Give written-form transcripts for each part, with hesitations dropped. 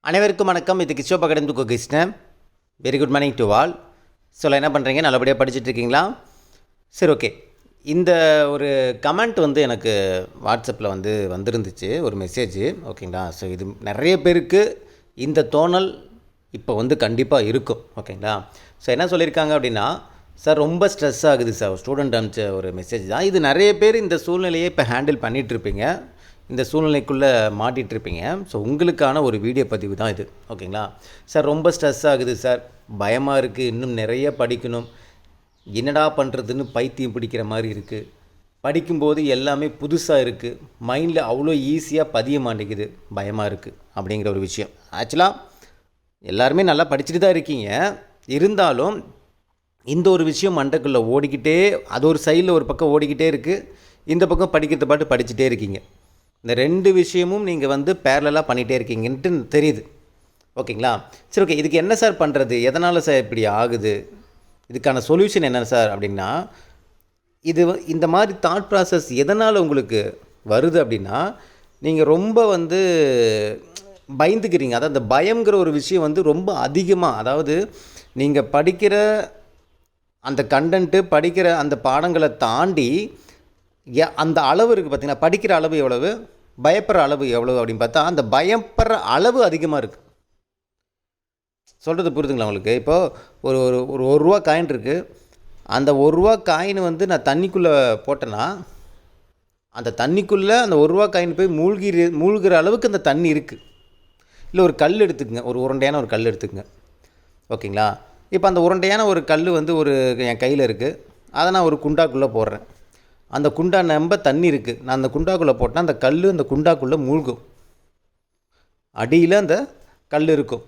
அனைவருக்கும் வணக்கம். இது கிஷோப் academy Krishnan. Very good morning to all. So என்ன பண்ணுறீங்க? நல்லபடியாக படிச்சுட்டு இருக்கீங்களா? சரி, ஓகே. இந்த ஒரு கமெண்ட் எனக்கு வாட்ஸ்அப்பில் வந்துருந்துச்சு, ஒரு மெசேஜ். ஓகேங்களா? ஸோ இது நிறைய பேருக்கு இந்த தோணல் இப்போ கண்டிப்பாக இருக்கும். ஓகேங்களா? ஸோ என்ன சொல்லியிருக்காங்க அப்படின்னா, சார் ரொம்ப ஸ்ட்ரெஸ் ஆகுது சார். ஸ்டூடெண்ட் அனுப்பிச்ச ஒரு மெசேஜ் தான் இது. நிறைய பேர் இந்த சூழ்நிலையை இப்போ ஹேண்டில் பண்ணிகிட்ருப்பீங்க, இந்த சூழ்நிலைக்குள்ளே மாட்டிகிட்ருப்பீங்க. ஸோ உங்களுக்கான ஒரு வீடியோ பதிவு தான் இது. ஓகேங்களா? சார் ரொம்ப ஸ்ட்ரெஸ் ஆகுது சார், பயமாக இருக்குது, இன்னும் நிறைய படிக்கணும், என்னடா பண்ணுறதுன்னு பைத்தியம் பிடிக்கிற மாதிரி இருக்குது, படிக்கும்போது எல்லாமே புதுசாக இருக்குது, மைண்டில் அவ்வளோ ஈஸியாக பதிய மாட்டேங்குது, பயமாக இருக்குது அப்படிங்கிற ஒரு விஷயம். ஆக்சுவலாக எல்லாருமே நல்லா படிச்சுட்டு தான் இருக்கீங்க. இருந்தாலும் இந்த ஒரு விஷயம் மண்டைக்குள்ளே ஓடிக்கிட்டே, அது ஒரு சைடில் ஒரு பக்கம் ஓடிக்கிட்டே இருக்குது, இந்த பக்கம் படிக்கிறத பாட்டு படிச்சுட்டே இருக்கீங்க. இந்த ரெண்டு விஷயமும் நீங்கள் பேரலாக பண்ணிகிட்டே இருக்கீங்கன்ட்டு தெரியுது. ஓகேங்களா? சரி, ஓகே. இதுக்கு என்ன சார் பண்ணுறது, எதனால் சார் இப்படி ஆகுது, இதுக்கான சொல்யூஷன் என்ன சார் அப்படின்னா, இந்த மாதிரி தாட் ப்ராசஸ் எதனால் உங்களுக்கு வருது அப்படின்னா, நீங்கள் ரொம்ப பயந்துக்கிறீங்க. அதாவது அந்த பயங்கிற ஒரு விஷயம் ரொம்ப அதிகமாக, அதாவது நீங்கள் படிக்கிற அந்த கண்டென்ட்டு, படிக்கிற அந்த பாடங்களை தாண்டி அந்த அளவு இருக்குது பார்த்தீங்கன்னா, படிக்கிற அளவு எவ்வளவு, பயப்படுற அளவு எவ்வளவு அப்படின்னு பார்த்தா, அந்த பயப்படுற அளவு அதிகமாக இருக்குது. சொல்கிறது புரியுதுங்களா உங்களுக்கு? இப்போது ஒரு ஒரு ஒரு ரூபா காயின் இருக்குது. அந்த ஒரு ரூபா காயின் நான் தண்ணிக்குள்ளே போட்டேன்னா, அந்த தண்ணிக்குள்ளே அந்த ஒரு ரூபா காயின் போய் மூழ்கிற அளவுக்கு அந்த தண்ணி இருக்குது. இல்லை ஒரு கல் எடுத்துக்கங்க, ஒரு உருண்டையான ஒரு கல் எடுத்துக்கங்க. ஓகேங்களா? இப்போ அந்த உருண்டையான ஒரு கல் ஒரு என் கையில் இருக்குது. அதை நான் ஒரு குண்டாக்குள்ளே போடுறேன். அந்த குண்டா நம்ப தண்ணி இருக்குது. நான் அந்த குண்டாக்குள்ளே போட்டால் அந்த கல் அந்த குண்டாக்குள்ளே மூழ்கும். அடியில் அந்த கல் இருக்கும்.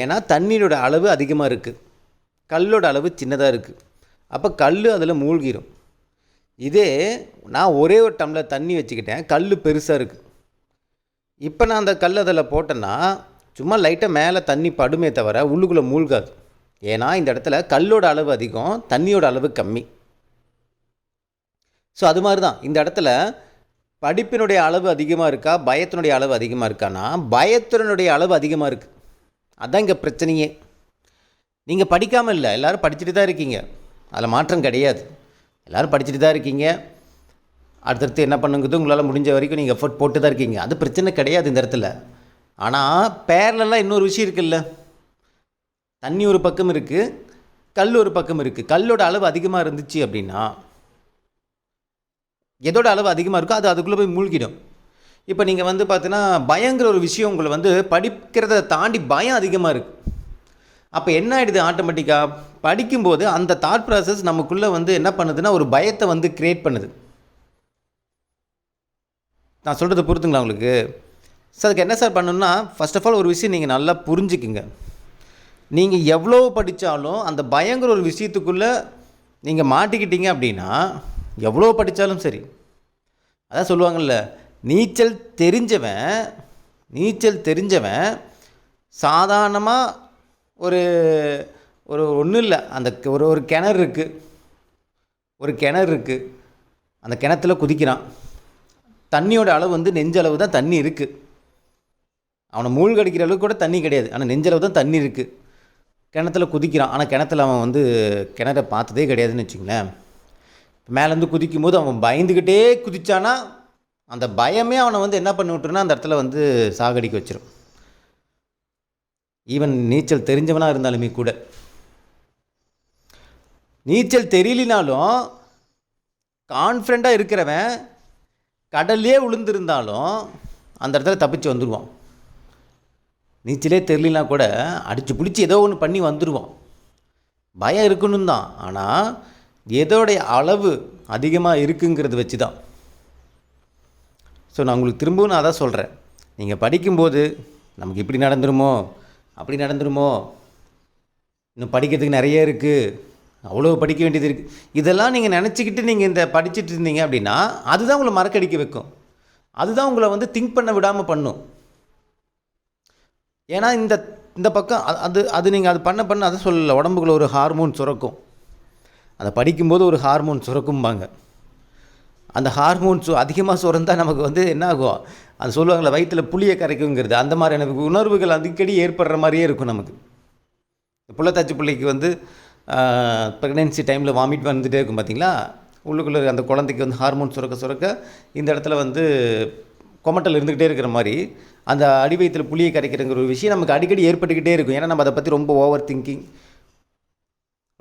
ஏன்னா தண்ணியோட அளவு அதிகமாக இருக்குது, கல்லோட அளவு சின்னதாக இருக்குது. அப்போ கல் அதில் மூழ்கிடும். இதே நான் ஒரே ஒரு டம்ளர் தண்ணி வச்சுக்கிட்டேன், கல் பெருசாக இருக்குது. இப்போ நான் அந்த கல் அதில் போட்டேன்னா சும்மா லைட்டாக மேலே தண்ணி படுமே தவிர உள்ளுக்குள்ளே மூழ்காது. ஏன்னா இந்த இடத்துல கல்லோட அளவு அதிகம், தண்ணியோட அளவு கம்மி. ஸோ அது மாதிரி தான் இந்த இடத்துல படிப்பினுடைய அளவு அதிகமாக இருக்கா, பயத்தினுடைய அளவு அதிகமாக இருக்கான்னா, பயத்தினுடைய அளவு அதிகமாக இருக்குது. அதுதான் இங்கே பிரச்சனையே. நீங்கள் படிக்காமல் இல்லை, எல்லோரும் படிச்சுட்டு தான் இருக்கீங்க, அதில் மாற்றம் கிடையாது. எல்லோரும் படிச்சுட்டு தான் இருக்கீங்க. அடுத்தடுத்து என்ன பண்ணுங்கிறது உங்களால் முடிஞ்ச வரைக்கும் நீங்கள் எஃபர்ட் போட்டு தான் இருக்கீங்க, அது பிரச்சனை கிடையாது இந்த இடத்துல. ஆனால் பேரலெல்லாம் இன்னொரு விஷயம் இருக்குல்ல, தண்ணி ஒரு பக்கம் இருக்குது, கல் ஒரு பக்கம் இருக்குது. கல்லோட அளவு அதிகமாக இருந்துச்சு அப்படின்னா, எதோட அளவு அதிகமாக இருக்கோ அது அதுக்குள்ளே போய் மூழ்கிடும். இப்போ நீங்கள் பார்த்தீங்கன்னா பயங்கிற ஒரு விஷயம் உங்களை படிக்கிறத தாண்டி பயம் அதிகமாக இருக்குது. அப்போ என்ன ஆகிடுது, ஆட்டோமேட்டிக்காக படிக்கும்போது அந்த தாட் ப்ராசஸ் நமக்குள்ளே என்ன பண்ணுதுன்னா ஒரு பயத்தை க்ரியேட் பண்ணுது. நான் சொல்கிறது புரியுதுங்களா உங்களுக்கு? சார் அதுக்கு என்ன சார் பண்ணணும்னா, ஃபர்ஸ்ட் ஆஃப் ஆல் ஒரு விஷயம் நீங்கள் நல்லா புரிஞ்சுக்குங்க. நீங்கள் எவ்வளோ படித்தாலும் அந்த பயங்கிற ஒரு விஷயத்துக்குள்ளே நீங்கள் மாட்டிக்கிட்டீங்க அப்படின்னா, எவ்வளோ படித்தாலும் சரி, அதான் சொல்லுவாங்கள்ல, நீச்சல் தெரிஞ்சவன் சாதாரணமாக ஒரு ஒரு ஒன்றும் இல்லை, அந்த ஒரு கிணறு இருக்குது, அந்த கிணத்துல குதிக்கிறான். தண்ணியோட அளவு நெஞ்சளவு தான் தண்ணி இருக்குது. அவனை மூழ்கடிக்கிற அளவுக்கு கூட தண்ணி கிடையாது, ஆனால் நெஞ்சளவு தான் தண்ணி இருக்குது. கிணத்துல குதிக்கிறான், ஆனால் கிணத்துல அவன் கிணறை பார்த்ததே கிடையாதுன்னு வச்சுங்களேன். மேலேருந்து குதிக்கும் போது அவன் பயந்துக்கிட்டே குதித்தானா, அந்த பயமே அவனை என்ன பண்ணி விட்டுருன்னா அந்த இடத்துல சாகடிக்க வச்சிடும். ஈவன் நீச்சல் தெரிஞ்சவனாக இருந்தாலுமே கூட. நீச்சல் தெரியலினாலும் கான்ஃபிடண்ட்டாக இருக்கிறவன் கடல்லே விழுந்திருந்தாலும் அந்த இடத்துல தப்பிச்சு வந்துடுவான். நீச்சலே தெரியலனா கூட அடித்து பிடிச்சி ஏதோ ஒன்று பண்ணி வந்துடுவான். பயம் இருக்கணும் தான், ஆனால் எதோடைய அளவு அதிகமாக இருக்குங்கிறது வச்சு தான். ஸோ நான் உங்களுக்கு திரும்பவும் நான் அதான் சொல்கிறேன், நீங்கள் படிக்கும்போது நமக்கு இப்படி நடந்துருமோ அப்படி நடந்துருமோ, இன்னும் படிக்கிறதுக்கு நிறைய இருக்குது, அவ்வளோ படிக்க வேண்டியது இருக்குது, இதெல்லாம் நீங்கள் நினச்சிக்கிட்டு நீங்கள் இந்த படிச்சுட்டு இருந்தீங்க அப்படின்னா அதுதான் உங்களை மறக்கடிக்க வைக்கும். அதுதான் உங்களை திங்க் பண்ண விடாமல் பண்ணும். ஏன்னா இந்த பக்கம் அது நீங்கள் அது பண்ண அதை சொல்லலை, உடம்புக்குள்ள ஒரு ஹார்மோன் சுரக்கும். அதை படிக்கும்போது ஒரு ஹார்மோன் சுரக்கும்பாங்க. அந்த ஹார்மோன்ஸ் அதிகமாக சுரந்தால் நமக்கு என்ன ஆகும், அது சொல்லுவாங்களே வயிற்றில் புளியை கரைக்குங்கிறது, அந்த மாதிரியான உணர்வுகள் அடிக்கடி ஏற்படுற மாதிரியே இருக்கும் நமக்கு. புள்ளத்தாச்சி பிள்ளைக்கு வந்து ப்ரெக்னென்சி டைமில் வாமிட் வந்துகிட்டே இருக்கும் பார்த்தீங்களா, உள்ளுக்குள்ளே அந்த குழந்தைக்கு வந்து ஹார்மோன் சுரக்க சுரக்க இந்த இடத்துல வந்து கொமட்டல் இருந்துக்கிட்டே இருக்கிற மாதிரி அந்த அடி வயிற்றில் புளியை கரைக்கிறங்கிற ஒரு விஷயம் நமக்கு அடிக்கடி ஏற்பட்டுக்கிட்டே இருக்கும். ஏன்னா நம்ம அதை பற்றி ரொம்ப ஓவர் திங்கிங்,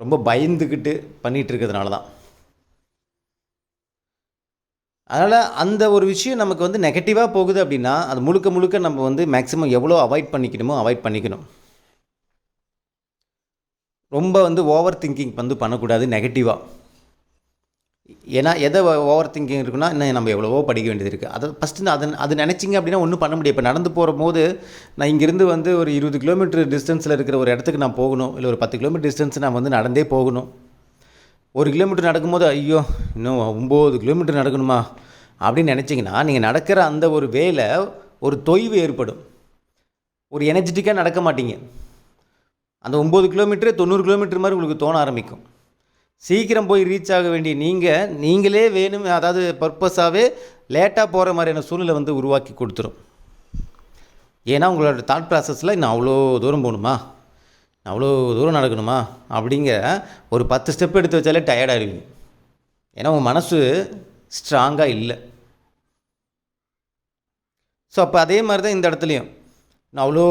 ரொம்ப பயந்துக்கிட்டு பண்ணிகிட்டு இருக்கிறதுனால தான். அதனால் அந்த ஒரு விஷயம் நமக்கு வந்து நெகட்டிவாக போகுது அப்படின்னா அது முழுக்க முழுக்க நம்ம வந்து மேக்ஸிமம் எவ்வளோ அவாய்ட் பண்ணிக்கணுமோ அவாய்ட் பண்ணிக்கணும். ரொம்ப வந்து ஓவர் திங்கிங் வந்து பண்ணக்கூடாது நெகட்டிவாக. ஏன்னா எதை ஓவர் திங்கிங் இருக்குன்னா இன்னும் நம்ம எவ்வளவோ படிக்க வேண்டியது இருக்குது. அதை ஃபஸ்ட்டு அது நினச்சிங்க அப்படின்னா ஒன்றும் பண்ண முடியாது. இப்போ நடந்து போகிற போது நான் இங்கேருந்து வந்து ஒரு 20 கிலோமீட்டர் டிஸ்டன்ஸில் இருக்கிற ஒரு இடத்துக்கு நான் போகணும், இல்லை ஒரு 10 கிலோமீட்டர் டிஸ்டன்ஸ் நான் வந்து நடந்தே போகணும். 1 கிலோமீட்டர் நடக்கும்போது ஐயோ இன்னும் 9 கிலோமீட்டர் நடக்கணுமா அப்படின்னு நினச்சிங்கன்னா நீங்கள் நடக்கிற அந்த ஒரு வேலை ஒரு தொய்வு ஏற்படும். ஒரு எனர்ஜெட்டிக்காக நடக்க மாட்டீங்க. அந்த 9 கிலோமீட்டரே 90 கிலோமீட்டர் மாதிரி உங்களுக்கு தோண ஆரம்பிக்கும். சீக்கிரம் போய் ரீச் ஆக வேண்டிய நீங்களே வேணும், அதாவது பர்பஸாகவே லேட்டாக போகிற மாதிரியான சூழ்நிலை வந்து உருவாக்கி கொடுத்துரும். ஏன்னா உங்களோட தாட் ப்ராசஸில் இன்னும் அவ்வளோ தூரம் போகணுமா, அவ்வளோ தூரம் நடக்கணுமா அப்படிங்கிற ஒரு 10 ஸ்டெப் எடுத்து வச்சாலே டயர்டாகிடுவீங்க. ஏன்னா உங்கள் மனசு ஸ்ட்ராங்காக இல்லை. ஸோ அப்போ அதே மாதிரி தான் இந்த இடத்துலையும் நான் அவ்வளோ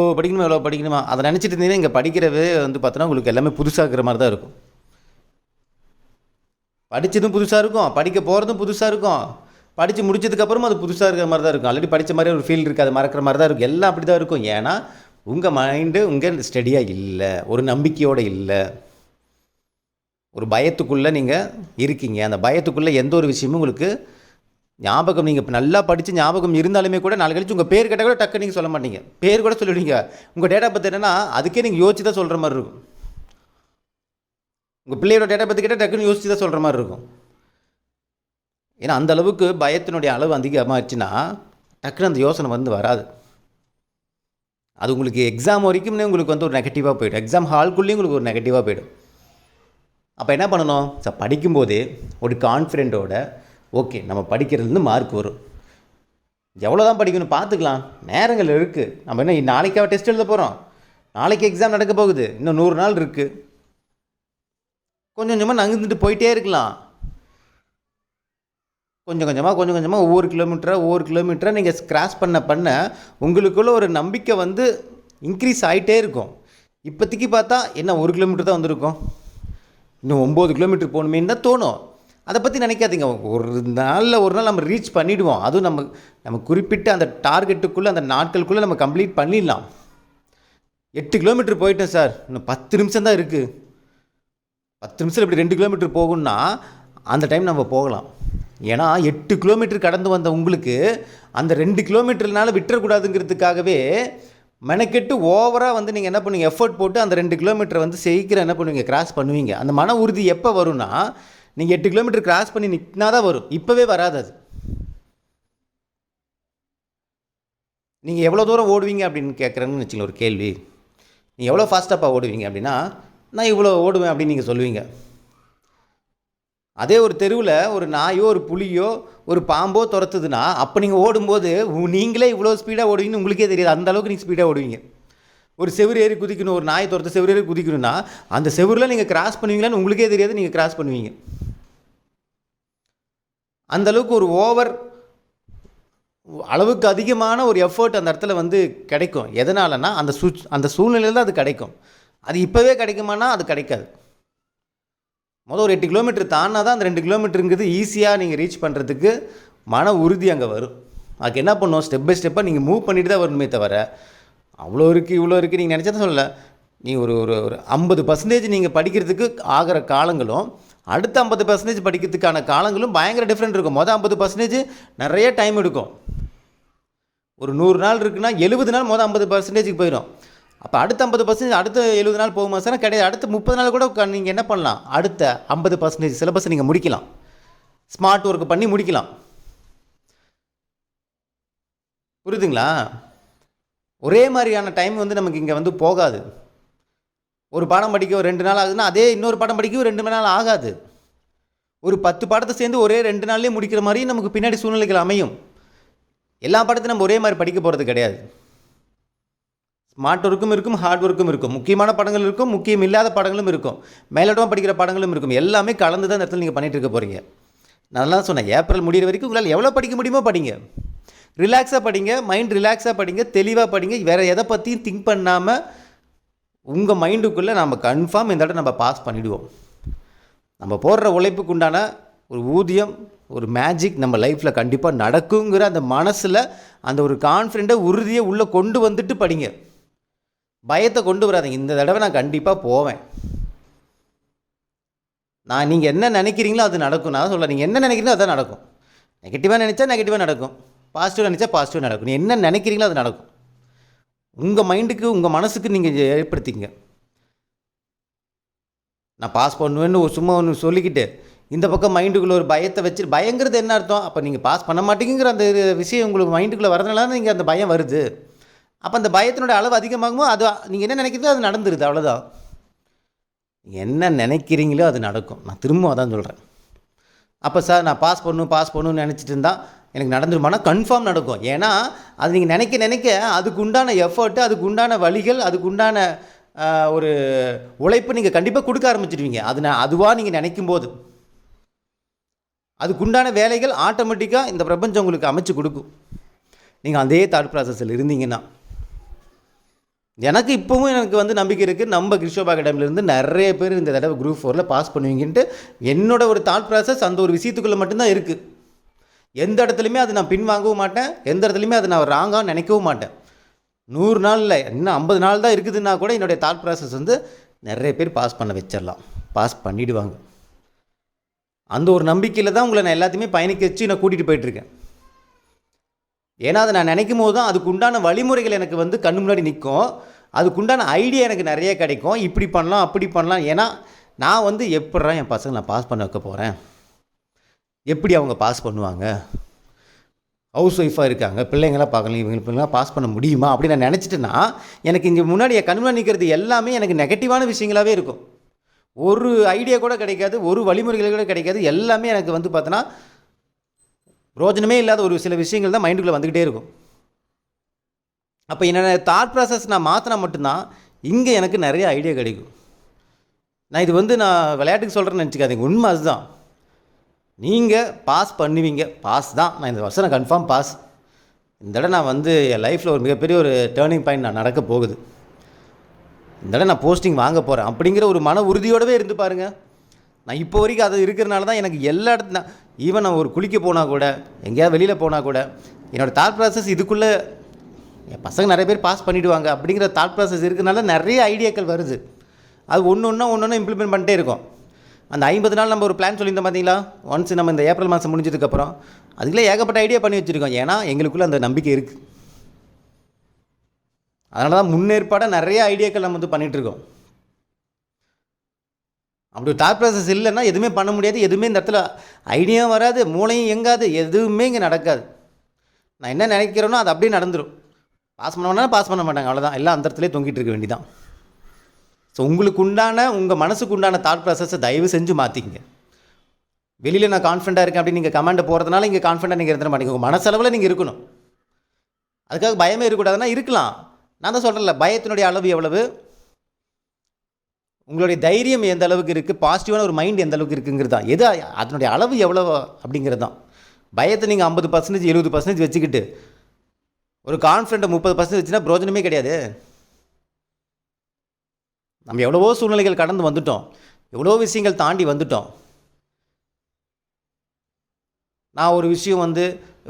படிக்கணுமா அதை நினச்சிட்டு இருந்தீங்கன்னா இங்கே படிக்கிறவே வந்து பார்த்தோன்னா உங்களுக்கு எல்லாமே புதுசாக இருக்கிற மாதிரி தான் இருக்கும். படித்ததும் புதுசாக இருக்கும், படிக்க போகிறதும் புதுசாக இருக்கும், படித்து முடிச்சதுக்கப்புறமும் அது புதுசாக இருக்கிற மாதிரி தான் இருக்கும். ஆல்ரெடி படித்த மாதிரி ஒரு ஃபீல் இருக்குது, அது மறக்கிற மாதிரி தான் இருக்கும், எல்லாம் அப்படி தான் இருக்கும். ஏன்னா உங்கள் மைண்டு ஸ்டடியாக இல்லை, ஒரு நம்பிக்கையோடு இல்லை, ஒரு பயத்துக்குள்ளே நீங்கள் இருக்கீங்க. அந்த பயத்துக்குள்ளே எந்த ஒரு விஷயமும் உங்களுக்கு ஞாபகம், நீங்கள் இப்போ நல்லா படித்து ஞாபகம் இருந்தாலுமே கூட நாளை கழிச்சு உங்கள் பேர் கேட்டால் கூட டக்கு நீங்கள் சொல்ல மாட்டீங்க, பேர் கூட சொல்லிவிடுவீங்க. உங்கள் டேட்டா பற்றி என்னென்னா அதுக்கே நீங்கள் யோசிச்சு தான் சொல்கிற மாதிரி இருக்கும். உங்கள் பிள்ளையோட டேட்டா பற்றி கேட்டால் டக்குன்னு யோசிச்சு தான் சொல்கிற மாதிரி இருக்கும். ஏன்னா அந்த அளவுக்கு பயத்தினுடைய அளவு அதிகமாகிடுச்சுன்னா டக்குன்னு அந்த யோசனை வந்து வராது. அது உங்களுக்கு எக்ஸாம் வரைக்கும்னே உங்களுக்கு வந்து ஒரு நெகட்டிவாக போய்டும், எக்ஸாம் ஹால்குள்ளேயும் உங்களுக்கு ஒரு நெகட்டிவாக போய்டும். அப்போ என்ன பண்ணணும் சார், படிக்கும்போதே ஒரு கான்ஃபிடென்ட்டோட ஓகே நம்ம படிக்கிறதுலேருந்து மார்க் வரும், எவ்வளோ தான் படிக்கணும் பார்த்துக்கலாம், நேரங்கள் இருக்குது, நம்ம என்ன நாளைக்காக டெஸ்ட் எழுத போகிறோம், நாளைக்கு எக்ஸாம் நடக்க போகுது, இன்னும் 100 நாள் இருக்குது, கொஞ்சம் கொஞ்சமாக நகர்ந்துட்டு போயிட்டே இருக்கலாம். கொஞ்சம் கொஞ்சமாக ஒவ்வொரு கிலோமீட்டராக நீங்கள் கிராஸ் பண்ண உங்களுக்குள்ள ஒரு நம்பிக்கை வந்து இன்க்ரீஸ் ஆகிட்டே இருக்கும். இப்போதைக்கு பார்த்தா என்ன 1 கிலோமீட்டர் தான் வந்திருக்கும், இன்னும் 9 கிலோமீட்டர் போகணுமேன்னு தான் தோணும். அதை பற்றி நினைக்காதீங்க, ஒரு நாள் நம்ம ரீச் பண்ணிவிடுவோம். அதுவும் நம்ம குறிப்பிட்ட அந்த டார்கெட்டுக்குள்ளே அந்த நாட்களுக்குள்ளே நம்ம கம்ப்ளீட் பண்ணிடலாம். 8 கிலோமீட்டர் போயிட்டேன் சார், இன்னும் 10 நிமிஷம் தான் இருக்குது, 10 நிமிஷத்தில் இப்படி 2 கிலோமீட்டர் போகும்னா அந்த டைம் நம்ம போகலாம். ஏன்னா 8 கிலோமீட்டர் கடந்து வந்த உங்களுக்கு அந்த 2 கிலோமீட்டர்னால விட்டுறக்கூடாதுங்கிறதுக்காகவே மெனக்கெட்டு ஓவராக வந்து நீங்கள் என்ன பண்ணுவீங்க, எஃபர்ட் போட்டு அந்த 2 கிலோமீட்டர் வந்து சீக்கிரம் என்ன பண்ணுவீங்க, கிராஸ் பண்ணுவீங்க. அந்த மன உறுதி எப்போ வரும்னா நீங்கள் 8 கிலோமீட்டர் கிராஸ் பண்ணி நிற்கினா தான் வரும், இப்போவே வராது. அது நீங்கள் எவ்வளோ தூரம் ஓடுவீங்க அப்படின்னு கேட்குறேன்னு வச்சுங்களேன் ஒரு கேள்வி. நீங்கள் எவ்வளோ ஃபாஸ்ட்டாக ஓடுவீங்க அப்படின்னா நான் இவ்வளோ ஓடுவேன் அப்படின்னு நீங்கள் சொல்லுவீங்க. அதே ஒரு தெருவில் ஒரு நாயோ ஒரு புலியோ ஒரு பாம்போ துரத்துதுன்னா அப்போ நீங்கள் ஓடும்போது நீங்களே இவ்வளோ ஸ்பீடாக ஓடுவீங்கன்னு உங்களுக்கே தெரியாது, அந்த அளவுக்கு நீங்கள் ஸ்பீடாக ஓடுவீங்க. ஒரு செவுரு ஏறி குதிக்கணும், ஒரு நாயை துரத்து செவுரு ஏறி குதிக்கணும்னா அந்த செவுரில் நீங்கள் கிராஸ் பண்ணுவீங்களான்னு உங்களுக்கே தெரியாது, நீங்கள் கிராஸ் பண்ணுவீங்க. அந்த அளவுக்கு ஒரு ஓவர் அளவுக்கு அதிகமான ஒரு எஃபர்ட் அந்த இடத்துல வந்து கிடைக்கும். எதனாலன்னா அந்த சூழ்நிலையில் தான் அது கிடைக்கும். அது இப்போவே கிடைக்குமானா அது கிடைக்காது. ஒரு 8 கிலோமீட்டர் தானா தான் அந்த 2 கிலோமீட்டருங்கிறது ஈஸியாக நீங்கள் ரீச் பண்ணுறதுக்கு மன உறுதி அங்கே வரும். அதுக்கு என்ன பண்ணணும், ஸ்டெப் பை ஸ்டெப்பாக நீங்கள் மூவ் பண்ணிட்டு தான் வரணுமே தவிர அவ்வளோ இருக்குது இவ்வளோ இருக்குது நீங்கள் நினச்சா தான் சொல்லலை. நீங்கள் ஒரு 50% நீங்கள் படிக்கிறதுக்கு ஆகிற காலங்களும் அடுத்த 50% படிக்கிறதுக்கான காலங்களும் பயங்கர டிஃப்ரெண்ட் இருக்கும். 50% நிறைய டைம் எடுக்கும். ஒரு 100 நாள் இருக்குன்னா 70 நாள் 50%க்கு போயிடும். அப்போ அடுத்த 50% அடுத்த 70 நாள் போகுமா சார், கிடையாது. அடுத்த 30 நாள் கூட நீங்கள் என்ன பண்ணலாம், அடுத்த 50% சிலபஸ் நீங்கள் முடிக்கலாம், ஸ்மார்ட் ஒர்க் பண்ணி முடிக்கலாம். புரியுதுங்களா? ஒரே மாதிரியான டைம் வந்து நமக்கு இங்கே வந்து போகாது. ஒரு பாடம் படிக்க ஒரு 2 நாள் ஆகுதுன்னா அதே இன்னொரு பாடம் படிக்க ஒரு 2 மணி நாள் ஆகாது. ஒரு 10 பாடத்தை சேர்ந்து ஒரே 2 நாள்லேயே முடிக்கிற மாதிரி நமக்கு பின்னாடி சூழ்நிலைகள் அமையும். எல்லா பாடத்தையும் நம்ம ஒரே மாதிரி படிக்க போகிறது கிடையாது. ஸ்மார்ட் ஒர்க்கும் இருக்கும், ஹார்ட் ஒர்க்கும் இருக்கும். முக்கியமான படங்கள் இருக்கும், முக்கியம் இல்லாத படங்களும் இருக்கும், மேலோட்டமாக படிக்கிற படங்களும் இருக்கும். எல்லாமே கலந்து தான் இந்த இடத்துல நீங்கள் பண்ணிகிட்டு இருக்க போகிறீங்க. நான் தான் சொன்னேன், ஏப்ரல் முடிகிற வரைக்கும் உங்களால் எவ்வளோ படிக்க முடியுமோ படிங்க. ரிலாக்ஸாக படிங்க, மைண்ட் ரிலாக்ஸாக படிங்க, தெளிவாக படிங்க. வேறு எதை பற்றியும் திங்க் பண்ணாமல் உங்கள் மைண்டுக்குள்ளே நம்ம கன்ஃபார்ம் இந்த இடத்துல நம்ம பாஸ் பண்ணிவிடுவோம். நம்ம போடுற உழைப்புக்கு உண்டான ஒரு ஊதியம், ஒரு மேஜிக் நம்ம லைஃப்பில் கண்டிப்பாக நடக்குங்கிற அந்த மனசில் அந்த ஒரு கான்ஃபிடென்ட்டை, உறுதியை உள்ளே கொண்டு வந்துட்டு படிங்க. பயத்தை கொண்டு வராதிங்க. இந்த தடவை நான் கண்டிப்பாக போவேன். நீங்கள் என்ன நினைக்கிறீங்களோ அது நடக்கும். நான் சொல்கிறேன், நீங்கள் என்ன நினைக்கிறீங்களோ அதுதான் நடக்கும். நெகட்டிவாக நினச்சா நெகட்டிவாக நடக்கும், பாசிட்டிவாக நினச்சா பாசிட்டிவாக நடக்கும். நீ என்ன நினைக்கிறீங்களோ அது நடக்கும். உங்கள் மைண்டுக்கு, உங்கள் மனசுக்கு நீங்கள் ஏற்படுத்திங்க. நான் பாஸ் பண்ணுவேன்னு சும்மா ஒன்று சொல்லிக்கிட்டு இந்த பக்கம் மைண்டுக்குள்ளே ஒரு பயத்தை வச்சு, பயங்கிறது என்ன அர்த்தம்? அப்போ நீங்கள் பாஸ் பண்ண மாட்டேங்கிற அந்த விஷயம் உங்களுக்கு மைண்டுக்குள்ளே வரதுனால நீங்கள் அந்த பயம் வருது. அப்போ அந்த பயத்தினுடைய அளவு அதிகமாகுமோ அது நீங்கள் என்ன நினைக்கிறீங்களோ அது நடந்துருது, அவ்வளோதான். நீங்கள் என்ன நினைக்கிறீங்களோ அது நடக்கும். நான் திரும்ப அதான் சொல்கிறேன். அப்போ சார் நான் பாஸ் பண்ணணும்னு நினச்சிட்டு இருந்தால் எனக்கு நடந்துருமானா கன்ஃபார்ம் நடக்கும். ஏன்னா அது நீங்கள் நினைக்க அதுக்கு உண்டான எஃபர்ட்டு, அதுக்கு உண்டான வழிகள், அதுக்கு உண்டான ஒரு உழைப்பு நீங்கள் கண்டிப்பாக கொடுக்க ஆரம்பிச்சிடுவீங்க. அதுவாக நீங்கள் நினைக்கும் போது அதுக்குண்டான வேலைகள் ஆட்டோமேட்டிக்காக இந்த பிரபஞ்சம் உங்களுக்கு அமைச்சு கொடுக்கும். நீங்கள் அதே தாட் ப்ராசஸில் இருந்தீங்கன்னா. எனக்கு நம்பிக்கை இருக்குது. நம்ம கிறிஸ்டோபா அகாடமிலேருந்து நிறைய பேர் இந்த தடவை குரூப் 4 பாஸ் பண்ணுவீங்கன்ட்டு என்னோட ஒரு தாட் ப்ராசஸ் அந்த ஒரு விஷயத்துக்குள்ளே மட்டும்தான் இருக்குது. எந்த இடத்துலையுமே அது நான் பின்வாங்கவும் மாட்டேன், எந்த இடத்துலையுமே அதை நான் ராங்காக நினைக்கவும் மாட்டேன். 100 நாளில் இன்னும் 50 நாள் தான் இருக்குதுன்னா கூட என்னுடைய தாட் ப்ராசஸ் நிறைய பேர் பாஸ் பண்ண வச்சிடலாம், பாஸ் பண்ணிவிடுவாங்க. அந்த ஒரு நம்பிக்கையில் தான் உங்களை நான் எல்லாத்தையுமே பயணிக்க வச்சு நான் கூட்டிகிட்டு போயிட்டுருக்கேன். ஏன்னா அதை நான் நினைக்கும் போது தான் அதுக்கு உண்டான வழிமுறைகள் எனக்கு கண்ணு முன்னாடி நிற்கும். அதுக்குண்டான ஐடியா எனக்கு நிறைய கிடைக்கும். இப்படி பண்ணலாம், அப்படி பண்ணலாம். ஏன்னா நான் எப்பட்றா என் பசங்க நான் பாஸ் பண்ண வைக்க போகிறேன், எப்படி அவங்க பாஸ் பண்ணுவாங்க, ஹவுஸ் ஒய்ஃபாக இருக்காங்க, பிள்ளைங்களாம் பார்க்கலாம், இவங்களுக்குலாம் பாஸ் பண்ண முடியுமா அப்படின்னு நான் நினச்சிட்டேன்னா எனக்கு இங்கே முன்னாடி என் கண் முன்னாடி நிற்கிறது எல்லாமே எனக்கு நெகட்டிவான விஷயங்களாகவே இருக்கும். ஒரு ஐடியா கூட கிடைக்காது, ஒரு வழிமுறைகள் கூட கிடைக்காது. எல்லாமே எனக்கு பார்த்தோன்னா பிரோஜனமே இல்லாத ஒரு சில விஷயங்கள் தான் மைண்டுக்குள்ளே வந்துக்கிட்டே இருக்கும். அப்போ என்னென்ன தாட் ப்ராசஸ் நான் மாற்றினா மட்டும்தான் இங்கே எனக்கு நிறைய ஐடியா கிடைக்கும். நான் இது நான் விளையாட்டுக்கு சொல்கிறேன்னு நினச்சிக்காதீங்க, உண்மை அதுதான். நீங்கள் பாஸ் பண்ணுவீங்க, பாஸ் தான். நான் இந்த வருஷம் நான் கன்ஃபார்ம் பாஸ். இந்த தடவை நான் என் லைஃப்பில் ஒரு மிகப்பெரிய ஒரு டேர்னிங் பாயிண்ட் நான் நடக்க போகுது. இந்த தடவை நான் போஸ்டிங் வாங்க போகிறேன் அப்படிங்கிற ஒரு மன உறுதியோடவே இருந்து பாருங்கள். நான் இப்போ வரைக்கும் அது இருக்கிறனால தான் எனக்கு எல்லா இடத்துல, ஈவன் நான் ஒரு குளிக்க போனால் கூட, எங்கேயாவது வெளியில் போனால் கூட, என்னோடய தாட் ப்ராசஸ் இதுக்குள்ளே என் பசங்க நிறைய பேர் பாஸ் பண்ணிவிடுவாங்க அப்படிங்கிற தாட் ப்ராசஸ் இருக்கிறனால நிறைய ஐடியாக்கள் வருது. அது ஒன்று இம்ப்ளிமெண்ட் பண்ணிட்டே இருக்கும். அந்த 50 நாள் நம்ம ஒரு பிளான் சொல்லியிருந்தோம் பார்த்தீங்களா, ஒன்ஸ் நம்ம இந்த ஏப்ரல் மாதம் முடிஞ்சதுக்கப்புறம் அதுக்குள்ளே ஏகப்பட்ட ஐடியா பண்ணி வச்சுருக்கோம். ஏன்னா எங்களுக்குள்ளே அந்த நம்பிக்கை இருக்குது. அதனால தான் முன்னேற்பாடாக நிறைய ஐடியாக்கள் நம்ம பண்ணிகிட்ருக்கோம். அப்படி ஒரு தாட் ப்ராசஸ் இல்லைன்னா எதுவுமே பண்ண முடியாது. எதுவுமே இந்த இடத்துல ஐடியாவும் வராது, மூளையும் எங்காது, எதுவுமே இங்கே நடக்காது. நான் என்ன நினைக்கிறேனோ அது அப்படியே நடந்துடும். பாஸ் பண்ண வேணா பாஸ் பண்ண மாட்டாங்க, அவ்வளோதான். எல்லாம் அந்த இடத்துலேயே தொங்கிட்டு இருக்க வேண்டிதான். ஸோ உங்களுக்கு உண்டான, உங்கள் மனசுக்கு உண்டான தாட் ப்ராசஸை தயவு செஞ்சு மாற்றிங்க. வெளியில் நான் கான்ஃபிடண்ட்டாக இருக்கேன் அப்படின்னு நீங்கள் கமெண்ட் போகிறதுனால இங்கே கான்ஃபிடண்ட்டாக நீங்கள் இருந்துட மாட்டீங்க. உங்கள் மனசளவில் நீங்கள் இருக்கணும். அதுக்காக பயமே இருக்கக்கூடாதுன்னா இருக்கலாம். நான் தான் சொல்கிறேன்ல, பயத்தினுடைய அளவு எவ்வளவு, உங்களுடைய தைரியம் எந்த அளவுக்கு இருக்குது, பாசிட்டிவான ஒரு மைண்ட் எந்த அளவுக்கு இருக்குங்கிறது தான். எது அதனுடைய அளவு எவ்வளோ அப்படிங்கிறது தான். பயத்தை நீங்கள் 50%, 70% வச்சுக்கிட்டு ஒரு கான்ஃபிடண்ட்டை 30% வச்சுன்னா பிரோஜனமே கிடையாது. நம்ம எவ்வளவோ சூழ்நிலைகள் கடந்து வந்துட்டோம், எவ்வளோ விஷயங்கள் தாண்டி வந்துட்டோம். நான் ஒரு விஷயம்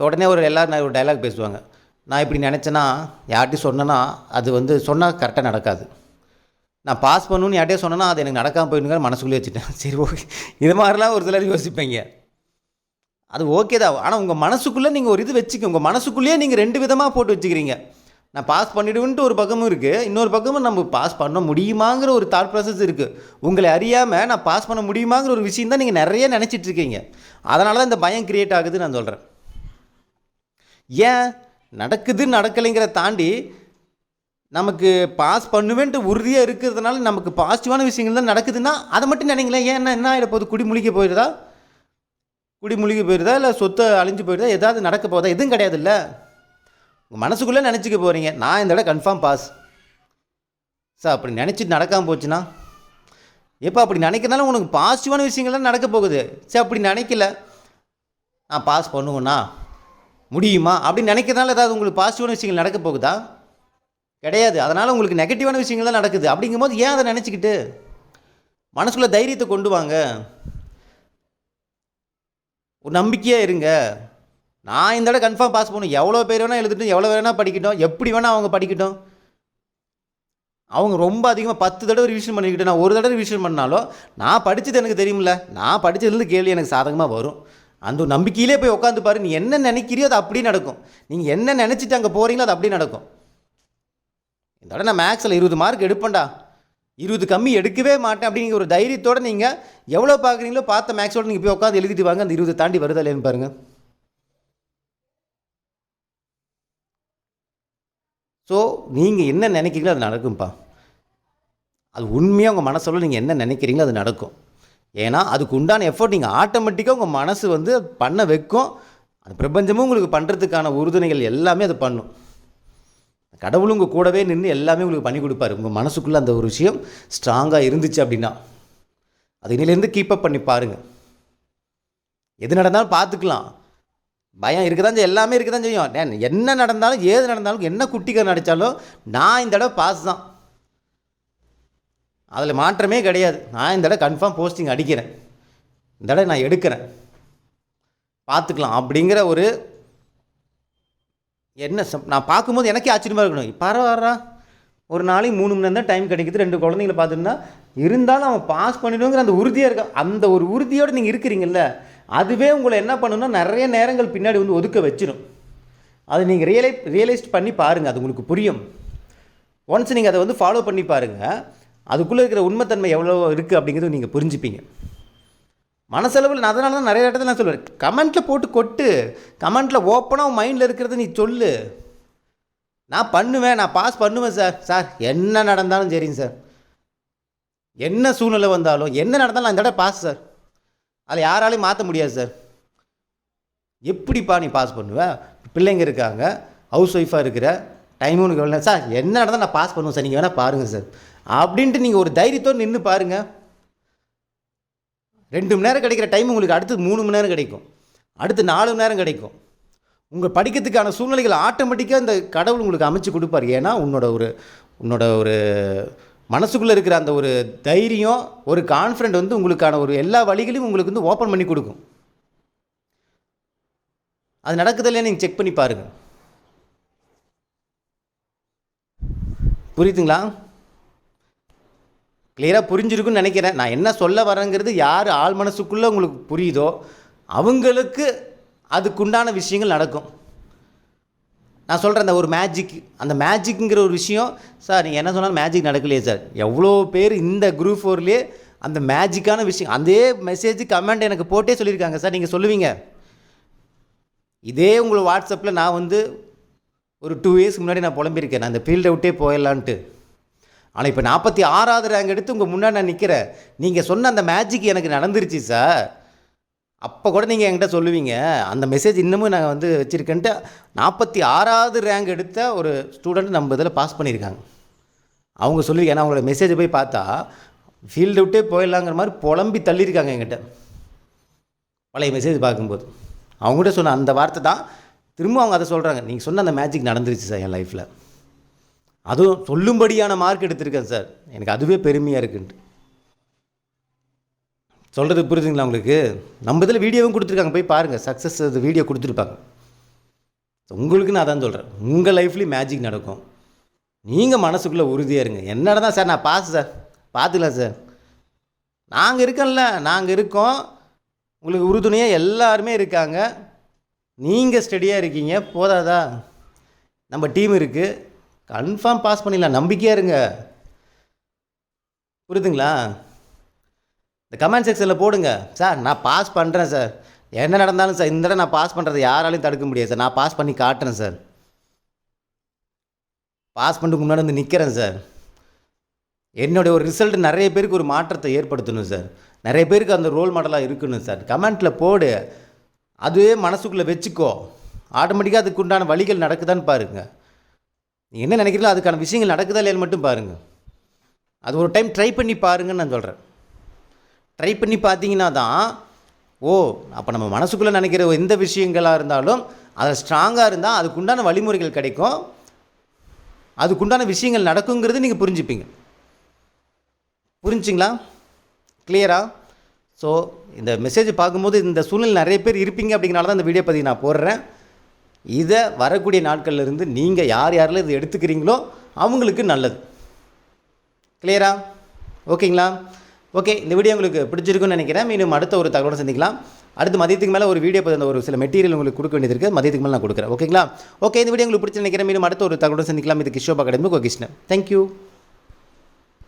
உடனே எல்லோரும் ஒரு டைலாக் பேசுவாங்க. நான் இப்படி நினச்சேன்னா, யார்கிட்டையும் சொன்னேன்னா அது சொன்னால் கரெக்டாக நடக்காது. நான் பாஸ் பண்ணணுன்னு யார்கிட்டே சொன்னேன்னா அது எனக்கு நடக்காமல் போயிடுங்கிற மனசுக்குள்ளே வச்சுட்டேன். சரி, ஓகே, இது மாதிரிலாம் ஒரு சிலர் யோசிப்பீங்க. அது ஓகே தான். ஆனால் உங்கள் மனசுக்குள்ளே நீங்கள் ஒரு இது வச்சுக்க, உங்கள் மனசுக்குள்ளேயே நீங்கள் 2 விதமாக போட்டு வச்சுக்கிறீங்க. நான் பாஸ் பண்ணிவிடுவேன்ட்டு ஒரு பக்கமும் இருக்குது, இன்னொரு பக்கமும் நம்ம பாஸ் பண்ண முடியுமாங்கிற ஒரு தாட் ப்ராசஸ் இருக்குது. உங்களை அறியாமல் நான் பாஸ் பண்ண முடியுமாங்கிற ஒரு விஷயம் தான் நீங்கள் நிறைய நினச்சிட்ருக்கீங்க. அதனால தான் இந்த பயம் க்ரியேட் ஆகுது நான் சொல்கிறேன். ஏன் நடக்குது நடக்கலைங்கிற தாண்டி நமக்கு பாஸ் பண்ணுவேன்ட்டு உறுதியாக இருக்கிறதுனால நமக்கு பாசிட்டிவான விஷயங்கள் தான் நடக்குதுன்னா அதை மட்டும் நினைங்களேன். ஏன் என்ன ஆகிட போகுது? குடி முழுகி போயிடுதா, இல்லை சொத்தை அழிஞ்சு போயிடுதா, ஏதாவது நடக்க போகுதா? எதுவும் கிடையாது. இல்லை, உங்கள் மனசுக்குள்ளே நினச்சிக்க போகிறீங்க, நான் இந்த தடவை கன்ஃபார்ம் பாஸ். சார் அப்படி நினச்சிட்டு நடக்காமல் போச்சுன்னா, எப்போ அப்படி நினைக்கிறதுனால உனக்கு பாசிட்டிவான விஷயங்கள்லாம் நடக்க போகுது. சரி அப்படி நினைக்கல, நான் பாஸ் பண்ணுவேண்ணா முடியுமா அப்படின்னு நினைக்கிறதுனால ஏதாவது உங்களுக்கு பாசிட்டிவான விஷயங்கள் நடக்க போகுதா? கிடையாது. அதனால் உங்களுக்கு நெகட்டிவான விஷயங்கள் தான் நடக்குது. அப்படிங்கும்போது ஏன் அதை நினச்சிக்கிட்டு மனசுக்குள்ளே தைரியத்தை கொண்டு வாங்க, ஒரு நம்பிக்கையாக இருங்க. நான் இந்த தடவை கன்ஃபார்ம் பாஸ் பண்ணுவேன். எவ்வளோ பேர் வேணால் எழுதிட்டும், எவ்வளோ வேணால் படிக்கட்டும், எப்படி வேணால் அவங்க படிக்கட்டும். அவங்க ரொம்ப அதிகமாக 10 தடவை ரிவிஷன் பண்ணிக்கிட்டு, நான் ஒரு தடவை ரிவிஷன் பண்ணாலும் நான் படித்தது எனக்கு தெரியுமில்ல, நான் படித்ததுலேருந்து கேள்வி எனக்கு சாதகமாக வரும். அந்த ஒரு நம்பிக்கையிலே போய் உட்காந்து பாரு. நீ என்ன நினைக்கிறியோ அது அப்படியே நடக்கும். நீங்கள் என்ன நினச்சிட்டு அங்கே போகிறீங்களோ அது அப்படியே நடக்கும். இந்த தடவை நான் மேக்ஸில் 20 மார்க் எடுப்பேன்டா, 20 கம்மி எடுக்கவே மாட்டேன் அப்படிங்கிற ஒரு தைரியத்தோடு நீங்கள் எவ்வளோ பார்க்குறீங்களோ பார்த்த மேக்ஸோடு நீங்கள் போய் உட்காந்து எழுதிட்டு வாங்க. அந்த 20 தாண்டி வருதா இல்லைன்னு பாருங்கள். ஸோ நீங்கள் என்ன நினைக்கிறீங்களோ அது நடக்கும்ப்பா. அது உண்மையாக உங்கள் மனசோட நீங்கள் என்ன நினைக்கிறீங்களோ அது நடக்கும். ஏன்னா அதுக்கு உண்டான எஃபர்ட் நீங்கள் ஆட்டோமேட்டிக்காக உங்கள் மனசு வந்து பண்ண வைக்கும். அந்த பிரபஞ்சமும் உங்களுக்கு பண்ணுறதுக்கான உறுதுணைகள் எல்லாமே அது பண்ணும். கடவுளும் உங்கள் கூடவே நின்று எல்லாமே உங்களுக்கு பண்ணி கொடுப்பாரு. உங்கள் மனசுக்குள்ளே அந்த ஒரு விஷயம் ஸ்ட்ராங்காக இருந்துச்சு அப்படின்னா அது இன்னிலேருந்து கீப்பப் பண்ணி பாருங்கள். எது நடந்தாலும் பார்த்துக்கலாம். பயம் இருக்க தான் எல்லாமே இருக்க தான் செய்யும். என்ன நடந்தாலும் ஏது நடந்தாலும் என்ன குட்டிக்கார நடித்தாலும் நான் இந்த தடவை பாஸ் தான், அதில் மாற்றமே கிடையாது. நான் இந்த தடவை கன்ஃபார்ம் போஸ்டிங் அடிக்கிறேன், இந்த தடவை நான் எடுக்கிறேன், பார்த்துக்கலாம் அப்படிங்கிற ஒரு என்ன நான் பார்க்கும்போது எனக்கே ஆச்சரியமாக இருக்கணும். பரவாயில்ல, ஒரு நாளைக்கு 3 மணி நேரம் தான் டைம் கிடைக்குது, 2 குழந்தைங்களை பார்த்துருந்தா இருந்தாலும் அவன் பாஸ் பண்ணிடுங்கிற அந்த உறுதியாக இருக்க. அந்த ஒரு உறுதியோடு நீங்கள் இருக்கிறீங்கல்ல, அதுவே உங்களை என்ன பண்ணணும்னா நிறைய நேரங்கள் பின்னாடி வந்து ஒதுக்க வச்சிடும். அது நீங்கள் ரியலைஸ்ட் பண்ணி பாருங்கள், அது உங்களுக்கு புரியும். ஒன்ஸ் நீங்கள் அதை வந்து ஃபாலோ பண்ணி பாருங்கள், அதுக்குள்ளே இருக்கிற உண்மைத்தன்மை எவ்வளோ இருக்குது அப்படிங்கிறது நீங்கள் புரிஞ்சுப்பீங்க. மனசளவில் நான் அதனால தான் நிறைய இடத்துல நான் சொல்லுவேன், கமெண்ட்டில் போட்டு கொட்டு, கமெண்ட்டில் ஓப்பனாக மைண்டில் இருக்கிறத நீ சொல்லு. நான் பண்ணுவேன், நான் பாஸ் பண்ணுவேன் சார். சார் என்ன நடந்தாலும் சரிங்க சார், என்ன சூழ்நிலை வந்தாலும் என்ன நடந்தாலும் நான் இந்த தடவை பாஸ் சார், அதில் யாராலையும் மாற்ற முடியாது சார். எப்படிப்பா நீ பாஸ் பண்ணுவேன், பிள்ளைங்க இருக்காங்க, ஹவுஸ் ஒய்ஃபாக இருக்கிற, டைமும் உனக்கு எவ்வளோ சார், என்ன நடந்தால் நான் பாஸ் பண்ணுவேன் சார், நீங்கள் வேணால் பாருங்கள் சார் அப்படின்ட்டு நீங்கள் ஒரு தைரியத்தோடு நின்று பாருங்கள். 2 மணி நேரம் கிடைக்கிற டைம் உங்களுக்கு அடுத்து 3 மணி நேரம் கிடைக்கும், அடுத்து 4 மணி நேரம் கிடைக்கும். உங்கள் படிக்கிறதுக்கான சூழ்நிலைகள் ஆட்டோமேட்டிக்காக இந்த கடவுள் உங்களுக்கு அமைச்சு கொடுப்பார். ஏன்னா உன்னோட ஒரு மனசுக்குள்ளே இருக்கிற அந்த ஒரு தைரியம், ஒரு கான்ஃபிடென்ட் வந்து உங்களுக்கான ஒரு எல்லா வழிகளையும் உங்களுக்கு வந்து ஓப்பன் பண்ணி கொடுக்கும். அது நடக்குது இல்லையா நீங்கள் செக் பண்ணி பாருங்கள். புரியுதுங்களா? கிளியராக புரிஞ்சிருக்குன்னு நினைக்கிறேன். நான் என்ன சொல்ல வரேங்கிறது யார் ஆள் மனசுக்குள்ளே உங்களுக்கு புரியுதோ அவங்களுக்கு அதுக்குண்டான விஷயங்கள் நடக்கும். நான் சொல்கிறேன், அந்த ஒரு அந்த மேஜிக்குங்கிற ஒரு விஷயம் சார், நீங்கள் என்ன சொன்னாலும் மேஜிக் நடக்கலையே சார். எவ்வளோ பேர் இந்த குரூப் 4லேயே அந்த மேஜிக்கான விஷயம் அதே மெசேஜ் கமெண்ட் எனக்கு போட்டே சொல்லியிருக்காங்க சார். நீங்கள் சொல்லுவீங்க, இதே உங்களை வாட்ஸ்அப்பில் நான் வந்து ஒரு 2 இயர்ஸ்க்கு முன்னாடி நான் புலம்பியிருக்கேன், நான் இந்த ஃபீல்டை விட்டே போயிடலான்ட்டு. ஆனால் இப்போ 46வது ரேங்க் எடுத்து உங்கள் முன்னாடி நான் நிற்கிறேன். நீங்கள் சொன்ன அந்த மேஜிக் எனக்கு நடந்துருச்சு சார். அப்போ கூட நீங்கள் என்கிட்ட சொல்லுவீங்க, அந்த மெசேஜ் இன்னமும் நான் வந்து வச்சுருக்கேன்ட்டு. 46வது ரேங்க் எடுத்த ஒரு ஸ்டூடெண்ட் நம்ம இதில் பாஸ் பண்ணியிருக்காங்க. அவங்க சொல்லுவீங்க, ஏன்னா அவங்களோட மெசேஜை போய் பார்த்தா ஃபீல்டு விட்டே போயிடலாங்கிற மாதிரி புலம்பி தள்ளியிருக்காங்க என்கிட்ட. பழைய மெசேஜ் பார்க்கும்போது அவங்ககிட்ட சொன்ன அந்த வார்த்தை தான் திரும்ப அவங்க அதை சொல்கிறாங்க, நீங்கள் சொன்ன அந்த மேஜிக் நடந்துருச்சு சார் என் லைஃப்பில். அதுவும் சொல்லும்படியான மார்க் எடுத்திருக்கேன் சார், எனக்கு அதுவே பெருமையாக இருக்குன்ட்டு. சொல்கிறது புரியுதுங்களா உங்களுக்கு? நம்ம இதில் வீடியோவும் கொடுத்துருக்காங்க, போய் பாருங்கள், சக்ஸஸ் அது வீடியோ கொடுத்துருப்பாங்க. உங்களுக்கு நான் அதான் சொல்கிறேன், உங்கள் லைஃப்லேயும் மேஜிக் நடக்கும். நீங்கள் மனசுக்குள்ளே உறுதியாக இருங்க. என்னடா தான் சார் நான் பாஸ் சார், பார்த்துக்கலாம் சார், நாங்கள் இருக்கோம், உங்களுக்கு உறுதுணையாக எல்லாருமே இருக்காங்க, நீங்கள் ஸ்டடியாக இருக்கீங்க, போதாதா? நம்ம டீம் இருக்குது, கன்ஃபார்ம் பாஸ் பண்ணிடலாம், நம்பிக்கையாக இருங்க. புரியுதுங்களா? இந்த கமெண்ட் செக்ஷனில் போடுங்க, சார் நான் பாஸ் பண்ணுறேன் சார், என்ன நடந்தாலும் சார் இந்த தடவை நான் பாஸ் பண்ணுறதை யாராலையும் தடுக்க முடியாது சார், நான் பாஸ் பண்ணி காட்டுறேன் சார், பாஸ் பண்ணிட்டு முன்னாடி வந்து நிற்கிறேன் சார். என்னுடைய ஒரு ரிசல்ட் நிறைய பேருக்கு ஒரு மாற்றத்தை ஏற்படுத்தணும் சார், நிறைய பேருக்கு அந்த ரோல் மாடலாக இருக்கணும் சார். கமெண்ட்டில் போடு, அதுவே மனசுக்குள்ளே வச்சுக்கோ, ஆட்டோமேட்டிக்காக அதுக்கு உண்டான வழிகள் நடக்குதான்னு பாருங்கள். நீங்கள் என்ன நினைக்கிறீங்களோ அதுக்கான விஷயங்கள் நடக்குதா இல்லையான்னு மட்டும் பாருங்கள். அது ஒரு டைம் ட்ரை பண்ணி பாருங்கன்னு நான் சொல்கிறேன். ட்ரை பண்ணி பார்த்தீங்கன்னா தான் அப்போ நம்ம மனசுக்குள்ளே நினைக்கிற எந்த விஷயங்களாக இருந்தாலும் அதில் ஸ்ட்ராங்காக இருந்தால் அதுக்குண்டான வழிமுறைகள் கிடைக்கும், அதுக்குண்டான விஷயங்கள் நடக்குங்கிறது நீங்கள் புரிஞ்சுப்பீங்க. புரிஞ்சுங்களா? கிளியரா? ஸோ இந்த மெசேஜ் பார்க்கும்போது இந்த சூழ்நிலை நிறைய பேர் இருப்பீங்க, அப்படிங்கிறனால தான் இந்த வீடியோ பதிவு நான் போடுறேன். இதை வரக்கூடிய நாட்கள்லேருந்து நீங்கள் யாரெல்லாம் இதை எடுத்துக்கிறீங்களோ அவங்களுக்கு நல்லது. கிளியரா? ஓகேங்களா? ஓகே, இந்த வீடியோ உங்களுக்கு பிடிச்சிருக்குன்னு நினைக்கிறேன். மீண்டும் அடுத்த ஒரு தகவலை சந்திக்கலாம். அடுத்து மதியத்துக்கு மேலே ஒரு வீடியோ பதிவு, ஒரு சில மெட்டீரியல் உங்களுக்கு கொடுக்க வேண்டியது இருக்குது. மதியத்துக்கு மேலே நான் கொடுக்குறேன். ஓகேங்களா? ஓகே, இந்த வீடியோ உங்களுக்கு பிடிச்சி நினைக்கிறேன். மீண்டும் அடுத்த ஒரு தகவலை சந்திக்கலாம். இது கிஷோப் அகாடமி, கிருஷ்ணன். தேங்க்யூ.